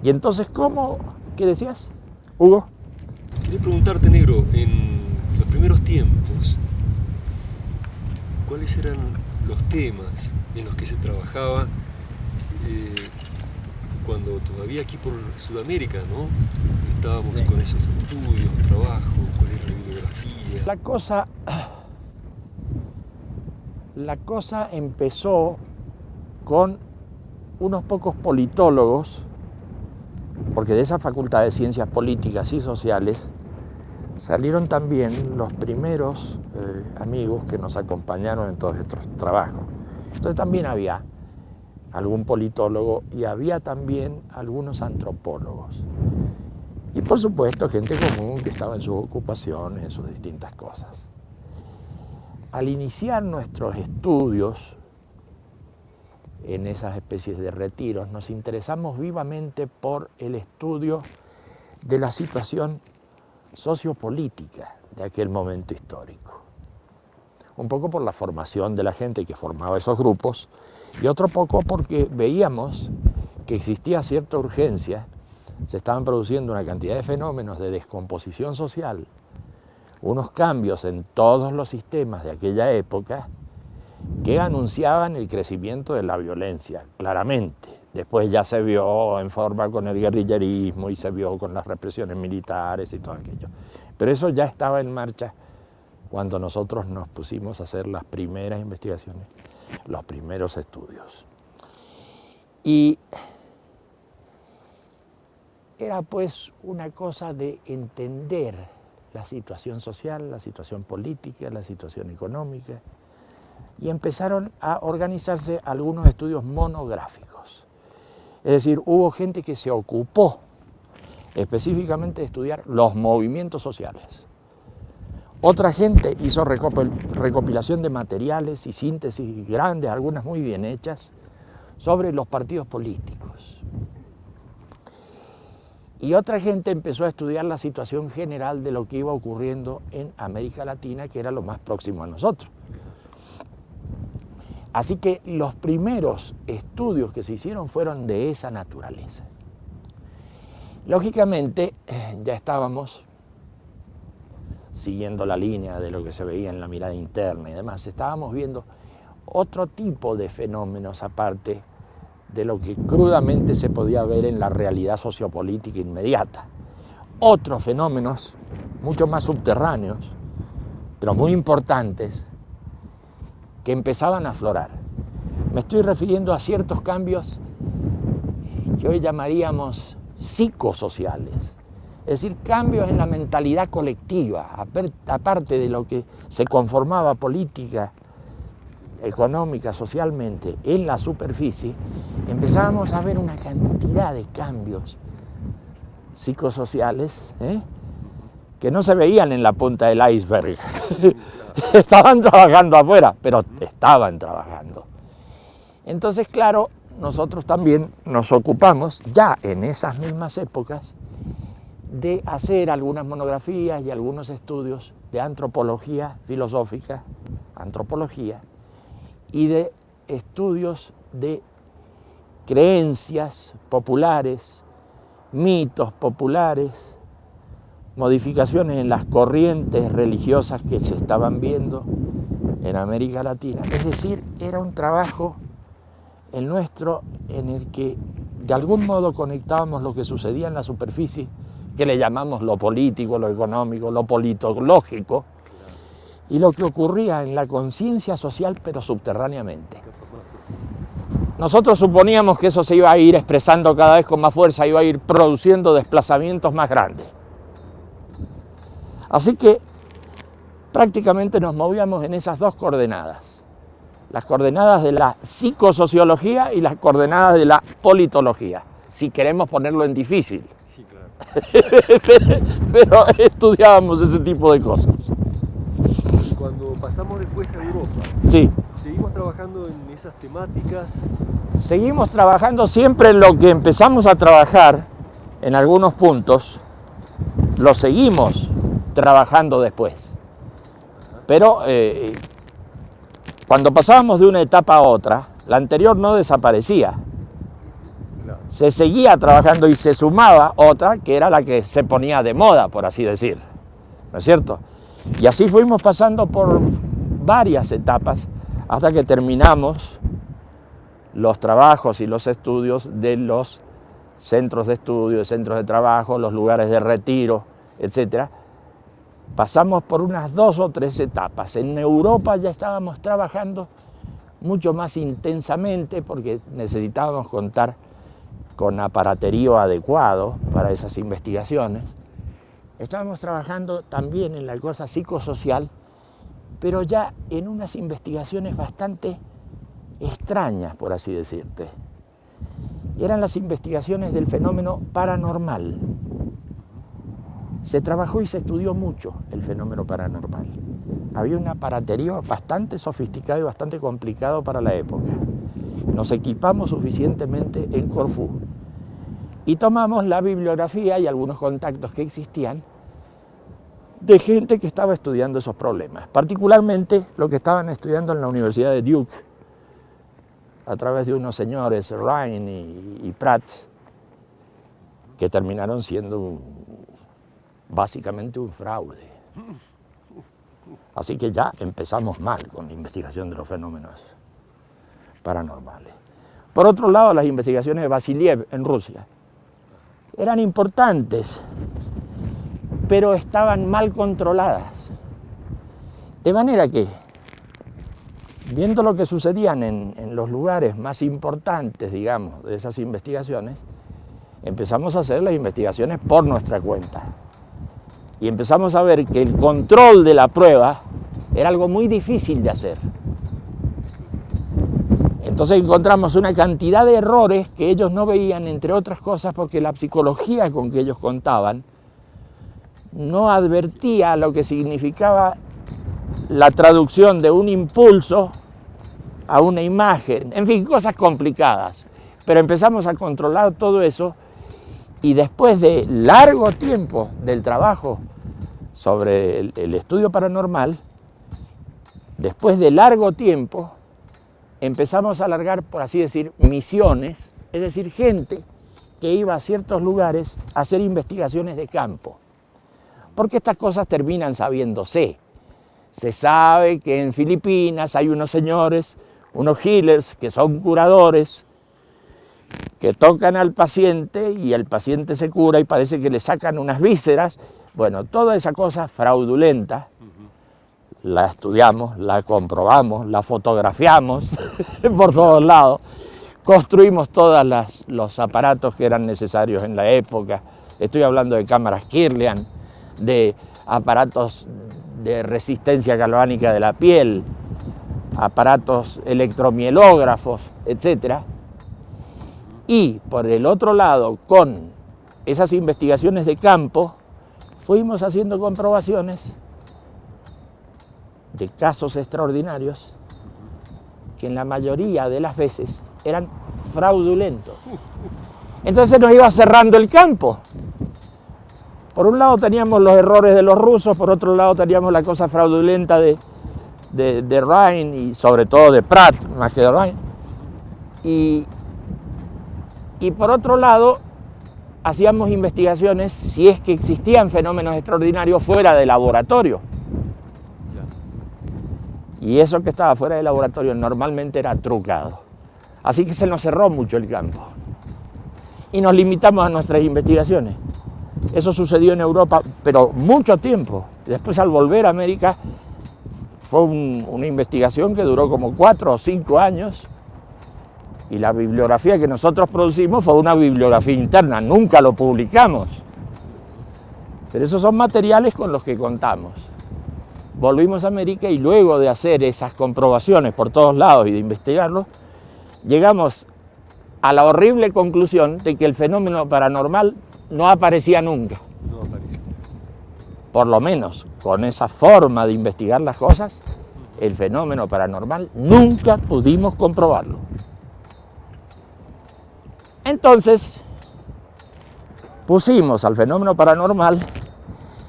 Y entonces, ¿cómo? ¿Qué decías, Hugo? Quería preguntarte, negro, en los primeros tiempos, ¿cuáles eran los temas en los que se trabajaba cuando todavía aquí por Sudamérica, ¿no? Estábamos con esos estudios, trabajo, cuál era la bibliografía? La cosa empezó con unos pocos politólogos, porque de esa Facultad de Ciencias Políticas y Sociales salieron también los primeros amigos que nos acompañaron en todos estos trabajos. Entonces también había algún politólogo y había también algunos antropólogos. Y por supuesto gente común que estaba en sus ocupaciones, en sus distintas cosas. Al iniciar nuestros estudios en esas especies de retiros, nos interesamos vivamente por el estudio de la situación sociopolítica de aquel momento histórico. Un poco por la formación de la gente que formaba esos grupos y otro poco porque veíamos que existía cierta urgencia, se estaban produciendo una cantidad de fenómenos de descomposición social, unos cambios en todos los sistemas de aquella época que anunciaban el crecimiento de la violencia, claramente. Después ya se vio en forma con el guerrillerismo y se vio con las represiones militares y todo aquello. Pero eso ya estaba en marcha cuando nosotros nos pusimos a hacer las primeras investigaciones, los primeros estudios. Y era pues una cosa de entender la situación social, la situación política, la situación económica, y empezaron a organizarse algunos estudios monográficos. Es decir, hubo gente que se ocupó específicamente de estudiar los movimientos sociales. Otra gente hizo recopilación de materiales y síntesis grandes, algunas muy bien hechas, sobre los partidos políticos. Y otra gente empezó a estudiar la situación general de lo que iba ocurriendo en América Latina, que era lo más próximo a nosotros. Así que los primeros estudios que se hicieron fueron de esa naturaleza. Lógicamente, ya estábamos siguiendo la línea de lo que se veía en la mirada interna y demás. Estábamos viendo otro tipo de fenómenos aparte de lo que crudamente se podía ver en la realidad sociopolítica inmediata. Otros fenómenos mucho más subterráneos, pero muy importantes, que empezaban a aflorar. Me estoy refiriendo a ciertos cambios que hoy llamaríamos psicosociales, es decir, cambios en la mentalidad colectiva, aparte de lo que se conformaba política, económica, socialmente, en la superficie, empezábamos a ver una cantidad de cambios psicosociales que no se veían en la punta del iceberg. Estaban trabajando afuera, pero estaban trabajando. Entonces, claro, nosotros también nos ocupamos, ya en esas mismas épocas, de hacer algunas monografías y algunos estudios de antropología filosófica, antropología, y de estudios de creencias populares, mitos populares, modificaciones en las corrientes religiosas que se estaban viendo en América Latina. Es decir, era un trabajo el nuestro en el que de algún modo conectábamos lo que sucedía en la superficie, que le llamamos lo político, lo económico, lo politológico, y lo que ocurría en la conciencia social, pero subterráneamente. Nosotros suponíamos que eso se iba a ir expresando cada vez con más fuerza, iba a ir produciendo desplazamientos más grandes. Así que prácticamente nos movíamos en esas dos coordenadas, las coordenadas de la psicosociología y las coordenadas de la politología, si queremos ponerlo en difícil. Sí, claro. Pero estudiábamos ese tipo de cosas. Y cuando pasamos después a Europa, Sí. ¿seguimos trabajando en esas temáticas? Seguimos trabajando siempre en lo que empezamos a trabajar, en algunos puntos, lo seguimos trabajando después. Pero cuando pasábamos de una etapa a otra, la anterior no desaparecía. Claro. Se seguía trabajando y se sumaba otra que era la que se ponía de moda, por así decir. ¿No es cierto? Y así fuimos pasando por varias etapas hasta que terminamos los trabajos y los estudios de los centros de estudio, centros de trabajo, los lugares de retiro, etc. Pasamos por unas 2 o 3 etapas. En Europa ya estábamos trabajando mucho más intensamente porque necesitábamos contar con aparaterío adecuado para esas investigaciones. Estábamos trabajando también en la cosa psicosocial, pero ya en unas investigaciones bastante extrañas, por así decirte. Eran las investigaciones del fenómeno paranormal. Se trabajó y se estudió mucho el fenómeno paranormal. Había un aparaterío bastante sofisticado y bastante complicado para la época. Nos equipamos suficientemente en Corfú y tomamos la bibliografía y algunos contactos que existían de gente que estaba estudiando esos problemas, particularmente lo que estaban estudiando en la Universidad de Duke, a través de unos señores, Ryan y Prats, que terminaron siendo básicamente un fraude. Así que ya empezamos mal con la investigación de los fenómenos paranormales. Por otro lado, las investigaciones de Vasiliev en Rusia eran importantes, pero estaban mal controladas. De manera que viendo lo que sucedían en los lugares más importantes, digamos, de esas investigaciones, empezamos a hacer las investigaciones por nuestra cuenta. Y empezamos a ver que el control de la prueba era algo muy difícil de hacer. Entonces encontramos una cantidad de errores que ellos no veían, entre otras cosas porque la psicología con que ellos contaban no advertía lo que significaba la traducción de un impulso a una imagen, en fin, cosas complicadas. Pero empezamos a controlar todo eso y después de largo tiempo del trabajo sobre el estudio paranormal, después de largo tiempo, empezamos a alargar, por así decir, misiones, es decir, gente que iba a ciertos lugares a hacer investigaciones de campo. Porque estas cosas terminan sabiéndose. Se sabe que en Filipinas hay unos señores, unos healers, que son curadores, que tocan al paciente y el paciente se cura y parece que le sacan unas vísceras. Bueno, toda esa cosa fraudulenta, la estudiamos, la comprobamos, la fotografiamos por todos lados, construimos todos los aparatos que eran necesarios en la época. Estoy hablando de cámaras Kirlian, de aparatos de resistencia galvánica de la piel, aparatos electromielógrafos, etc. Y por el otro lado, con esas investigaciones de campo, fuimos haciendo comprobaciones de casos extraordinarios que en la mayoría de las veces eran fraudulentos. Entonces nos iba cerrando el campo. Por un lado teníamos los errores de los rusos, por otro lado teníamos la cosa fraudulenta de Rhine y sobre todo de Pratt, más que de Rhine. Y por otro lado hacíamos investigaciones si es que existían fenómenos extraordinarios fuera de laboratorio. Y eso que estaba fuera de laboratorio normalmente era trucado. Así que se nos cerró mucho el campo. Y nos limitamos a nuestras investigaciones. Eso sucedió en Europa, pero mucho tiempo. Después, al volver a América, fue una investigación que duró como 4 o 5 años. Y la bibliografía que nosotros producimos fue una bibliografía interna, nunca lo publicamos. Pero esos son materiales con los que contamos. Volvimos a América y luego de hacer esas comprobaciones por todos lados y de investigarlos, llegamos a la horrible conclusión de que el fenómeno paranormal no aparecía nunca. No aparecía. Por lo menos, con esa forma de investigar las cosas, el fenómeno paranormal nunca pudimos comprobarlo. Entonces, pusimos al fenómeno paranormal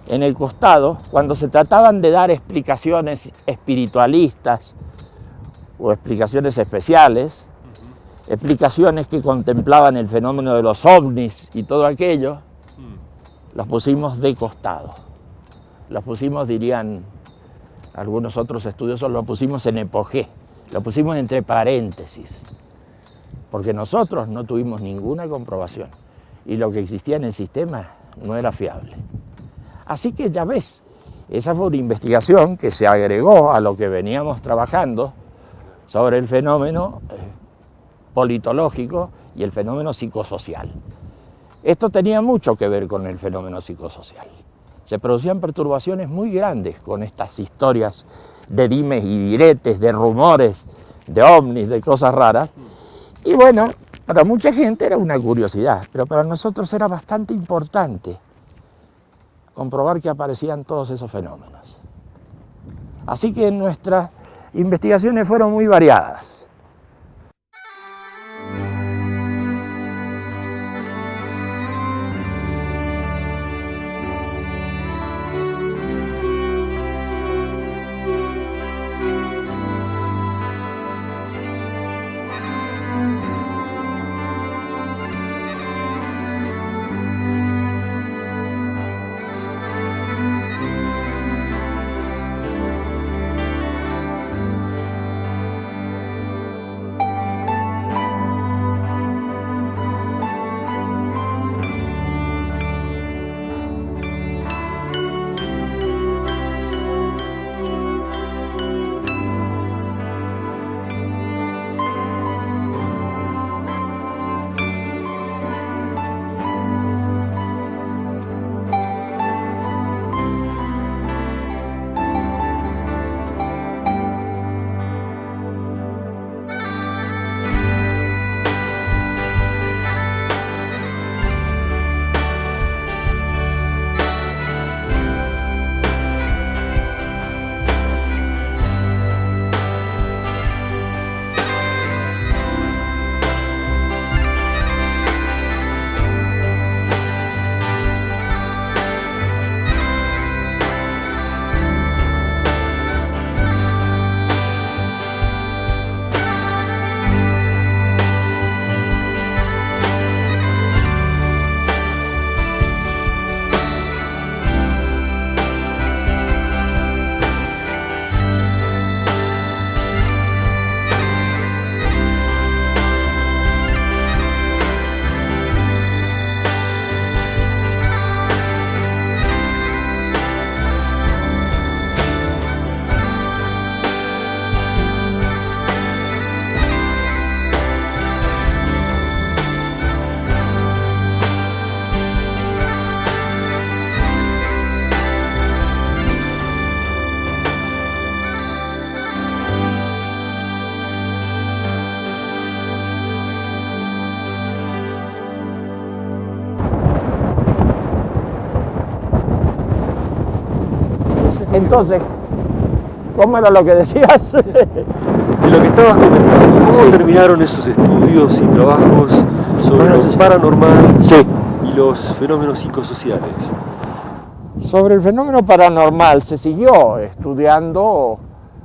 en el costado cuando se trataban de dar explicaciones espiritualistas o explicaciones especiales, explicaciones que contemplaban el fenómeno de los ovnis y todo aquello, los pusimos de costado. Los pusimos, dirían algunos otros estudiosos, los pusimos en epogé, los pusimos entre paréntesis, porque nosotros no tuvimos ninguna comprobación y lo que existía en el sistema no era fiable. Así que ya ves, esa fue una investigación que se agregó a lo que veníamos trabajando sobre el fenómeno politológico y el fenómeno psicosocial. Esto tenía mucho que ver con el fenómeno psicosocial. Se producían perturbaciones muy grandes con estas historias de dimes y diretes, de rumores, de ovnis, de cosas raras. Y bueno, para mucha gente era una curiosidad, pero para nosotros era bastante importante comprobar que aparecían todos esos fenómenos. Así que nuestras investigaciones fueron muy variadas. entonces, ¿cómo era lo que decías? De lo que estabas comentando, ¿cómo terminaron esos estudios y trabajos sobre lo paranormal y los fenómenos psicosociales? Sobre el fenómeno paranormal se siguió estudiando,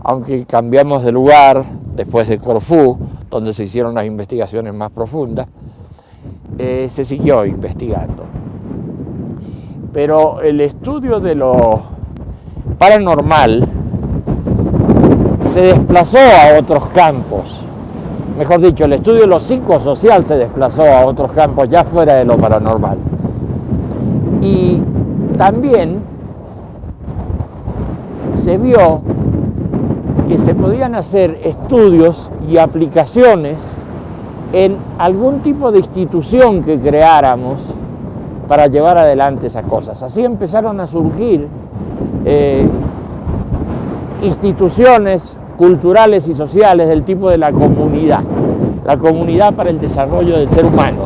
aunque cambiamos de lugar después de Corfú, donde se hicieron las investigaciones más profundas, se siguió investigando. Pero el estudio de lo paranormal se desplazó a otros campos. Mejor dicho, el estudio de lo psicosocial se desplazó a otros campos ya fuera de lo paranormal. Y también se vio que se podían hacer estudios y aplicaciones en algún tipo de institución que creáramos para llevar adelante esas cosas. Así empezaron a surgir instituciones culturales y sociales del tipo de la comunidad para el desarrollo del ser humano.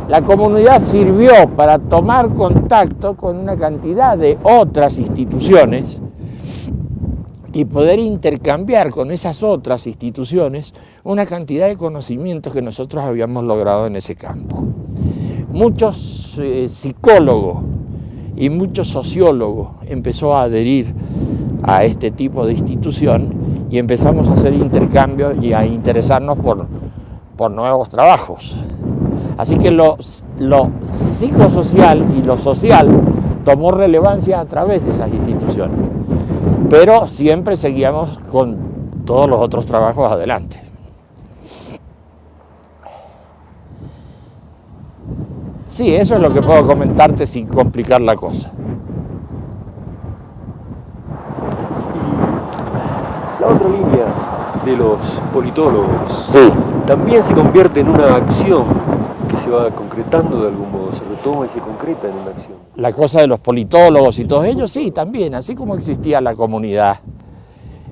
La comunidad sirvió para tomar contacto con una cantidad de otras instituciones y poder intercambiar con esas otras instituciones una cantidad de conocimientos que nosotros habíamos logrado en ese campo. Muchos psicólogos y muchos sociólogos empezó a adherir a este tipo de institución y empezamos a hacer intercambios y a interesarnos por nuevos trabajos. Así que lo psicosocial y lo social tomó relevancia a través de esas instituciones, pero siempre seguíamos con todos los otros trabajos adelante. Sí, eso es lo que puedo comentarte sin complicar la cosa. La otra línea de los politólogos Sí. también se convierte en una acción que se va concretando de algún modo, se retoma y se concreta en una acción. La cosa de los politólogos y todos ellos, sí, también, así como existía la comunidad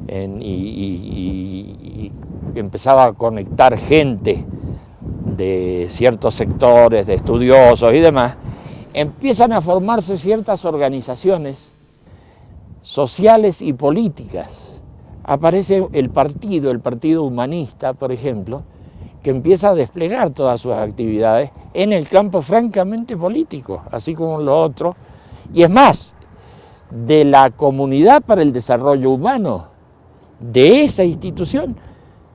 y empezaba a conectar gente de ciertos sectores, de estudiosos y demás, empiezan a formarse ciertas organizaciones sociales y políticas. Aparece el Partido Humanista, por ejemplo, que empieza a desplegar todas sus actividades en el campo francamente político, así como lo otro. Y es más, de la Comunidad para el Desarrollo Humano, de esa institución,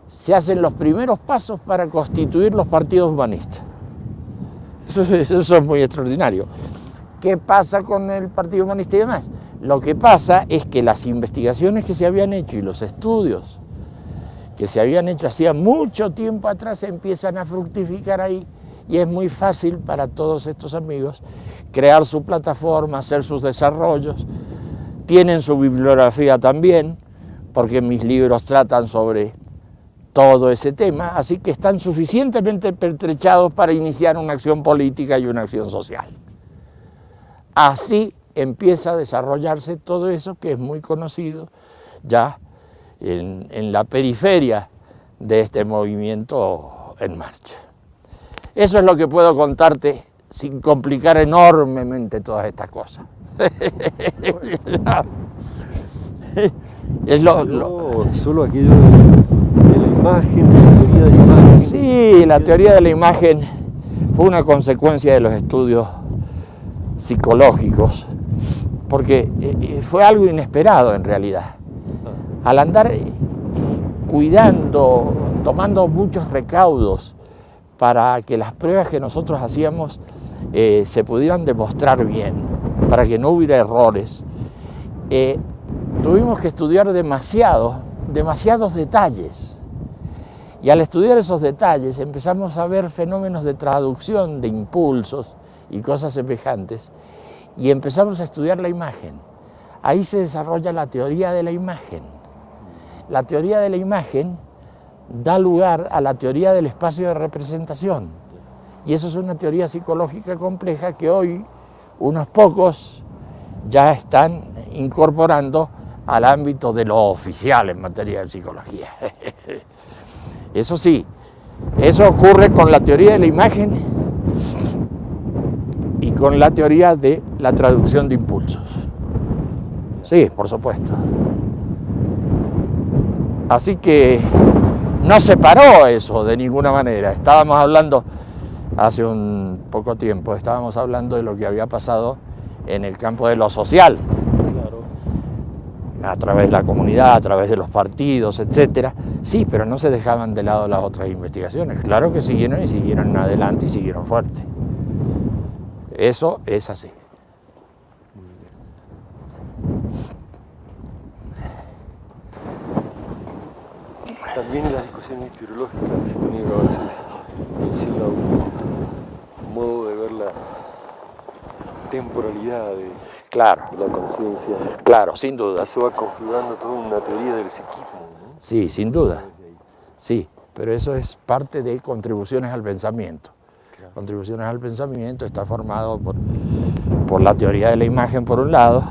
se hacen los primeros pasos para constituir los partidos humanistas. Eso es muy extraordinario. ¿Qué pasa con el Partido Humanista y demás? Lo que pasa es que las investigaciones que se habían hecho y los estudios que se habían hecho hacía mucho tiempo atrás empiezan a fructificar ahí y es muy fácil para todos estos amigos crear su plataforma, hacer sus desarrollos. Tienen su bibliografía también, porque mis libros tratan sobre todo ese tema, así que están suficientemente pertrechados para iniciar una acción política y una acción social. Así empieza a desarrollarse todo eso que es muy conocido ya en la periferia de este movimiento en marcha. Eso es lo que puedo contarte sin complicar enormemente todas estas cosas. Solo aquello de la imagen, de la teoría de la imagen. Sí, la teoría de la imagen fue una consecuencia de los estudios psicológicos, porque fue algo inesperado en realidad. Al andar cuidando, tomando muchos recaudos para que las pruebas que nosotros hacíamos se pudieran demostrar bien, para que no hubiera errores, tuvimos que estudiar demasiados detalles. Y al estudiar esos detalles empezamos a ver fenómenos de traducción de impulsos y cosas semejantes, y empezamos a estudiar la imagen. Ahí se desarrolla la teoría de la imagen. La teoría de la imagen da lugar a la teoría del espacio de representación. Y eso es una teoría psicológica compleja que hoy unos pocos ya están incorporando al ámbito de lo oficial en materia de psicología. Eso sí, eso ocurre con la teoría de la imagen y con la teoría de la traducción de impulsos. Sí, por supuesto. Así que no se paró eso de ninguna manera. Estábamos hablando, hace un poco tiempo, estábamos hablando de lo que había pasado en el campo de lo social. Claro. A través de la comunidad, a través de los partidos, etcétera. Sí, pero no se dejaban de lado las otras investigaciones. Claro que siguieron y siguieron adelante y siguieron fuerte. Eso es así. También en las discusiones historiológicas, Negro a veces menciona un modo de ver la temporalidad de Claro, la conciencia. claro, sin duda. Eso va configurando toda una teoría del psiquismo, ¿no? Sí, sin duda. Sí, pero eso es parte de contribuciones al pensamiento. Claro. Contribuciones al pensamiento está formado por la teoría de la imagen por un lado,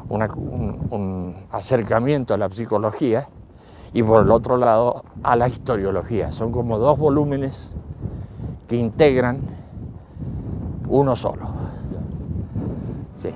un acercamiento a la psicología, y por el otro lado a la historiología. Son como dos volúmenes que integran uno solo. Sí.